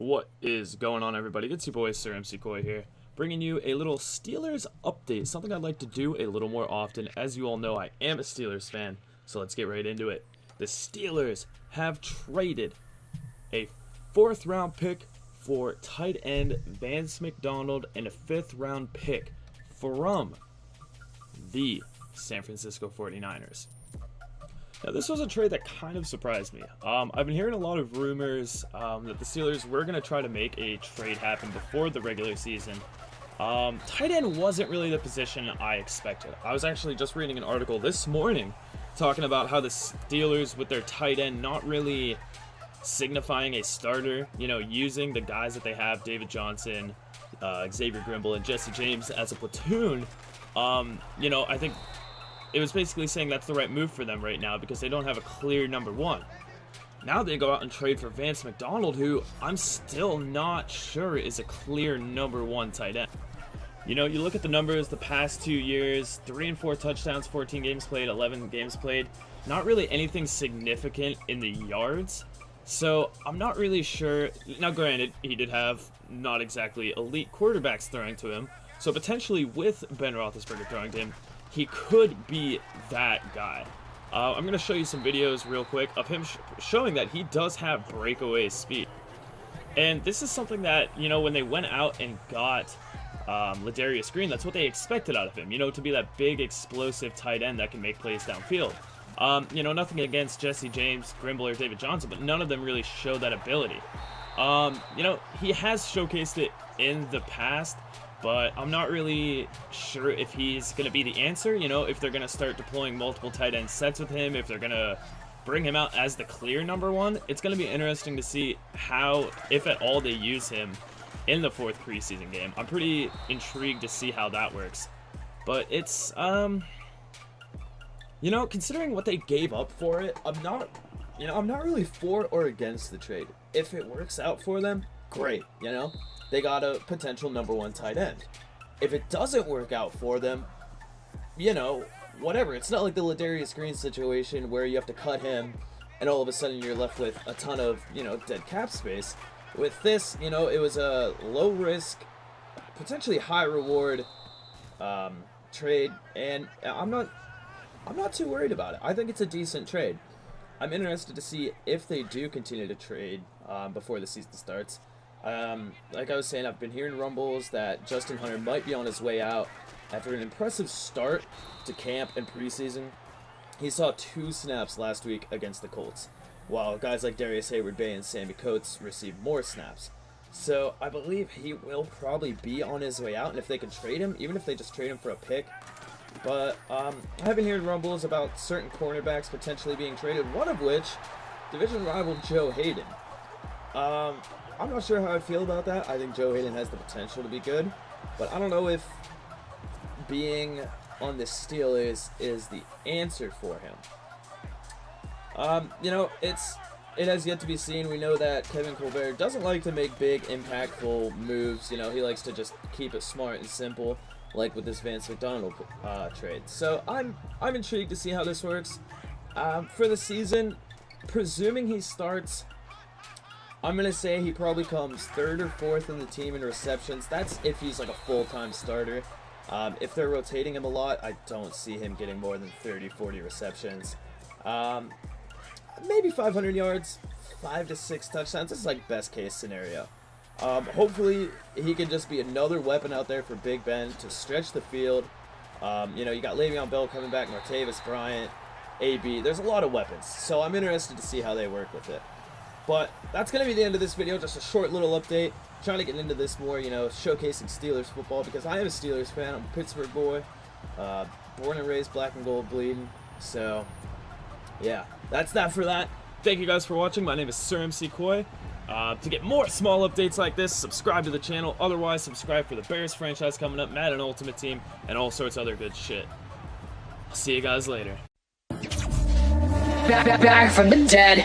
What is going on, everybody? It's your boy SirEmCeeCoy here, bringing you a little Steelers update, something I'd like to do a little more often. As you all know, I am a Steelers fan, so let's get right into it. The Steelers have traded a 4th round pick for tight end Vance McDonald and a 5th round pick from the San Francisco 49ers. Now, this was a trade that kind of surprised me. I've been hearing a lot of rumors that the Steelers were going to try to make a trade happen before the regular season. Tight end wasn't really the position I expected. I was actually just reading an article this morning talking about how the Steelers, with their tight end not really signifying a starter, using the guys that they have, David Johnson, Xavier Grimble, and Jesse James as a platoon, I think it was basically saying that's the right move for them right now because they don't have a clear number one. Now they go out and trade for Vance McDonald, who I'm still not sure is a clear number one tight end. You look at the numbers the past 2 years, 3 and 4 touchdowns, 14 games played, 11 games played. Not really anything significant in the yards. So I'm not really sure. Now granted, he did have not exactly elite quarterbacks throwing to him. So potentially with Ben Roethlisberger throwing to him, he could be that guy. I'm going to show you some videos real quick of him showing that he does have breakaway speed. And this is something that, when they went out and got Ladarius Green, that's what they expected out of him, to be that big, explosive tight end that can make plays downfield. Nothing against Jesse James, Grimble, or David Johnson, but none of them really show that ability. He has showcased it in the past, but I'm not really sure if he's going to be the answer, if they're going to start deploying multiple tight end sets with him, if they're going to bring him out as the clear number one. It's going to be interesting to see how, if at all, they use him in the 4th preseason game. I'm pretty intrigued to see how that works. But it's, considering what they gave up for it, I'm not really for or against the trade. If it works out for them, great, They got a potential number one tight end. If it doesn't work out for them, whatever. It's not like the Ladarius Green situation where you have to cut him and all of a sudden you're left with a ton of, dead cap space. With this, it was a low risk, potentially high reward trade, and I'm not too worried about it. I think it's a decent trade. I'm interested to see if they do continue to trade before the season starts. Like I was saying, I've been hearing rumbles that Justin Hunter might be on his way out after an impressive start to camp and preseason. He saw 2 snaps last week against the Colts, while guys like Darius Hayward-Bay and Sammy Coates received more snaps. So I believe he will probably be on his way out, and if they can trade him, even if they just trade him for a pick. But I've been hearing rumbles about certain cornerbacks potentially being traded, one of which, division rival Joe Hayden. I'm not sure how I feel about that. I think Joe Hayden has the potential to be good, but I don't know if being on the Steelers is the answer for him. It has yet to be seen. We know that Kevin Colbert doesn't like to make big, impactful moves. He likes to just keep it smart and simple, like with this Vance McDonald trade. So I'm intrigued to see how this works. For the season, presuming he starts, I'm going to say he probably comes 3rd or 4th in the team in receptions. That's if he's like a full-time starter. If they're rotating him a lot, I don't see him getting more than 30, 40 receptions. Maybe 500 yards, 5 to 6 touchdowns. This is like best case scenario. Hopefully he can just be another weapon out there for Big Ben to stretch the field. You got Le'Veon Bell coming back, Martavis Bryant, AB. There's a lot of weapons. So I'm interested to see how they work with it. But that's going to be the end of this video, just a short little update. Trying to get into this more, showcasing Steelers football, because I am a Steelers fan. I'm a Pittsburgh boy, born and raised black and gold bleeding. So, yeah, that's that for that. Thank you guys for watching. My name is SirEmCeeCoy. To get more small updates like this, subscribe to the channel. Otherwise, subscribe for the Bears franchise coming up, Madden Ultimate Team, and all sorts of other good shit. I'll see you guys later. Back from the dead.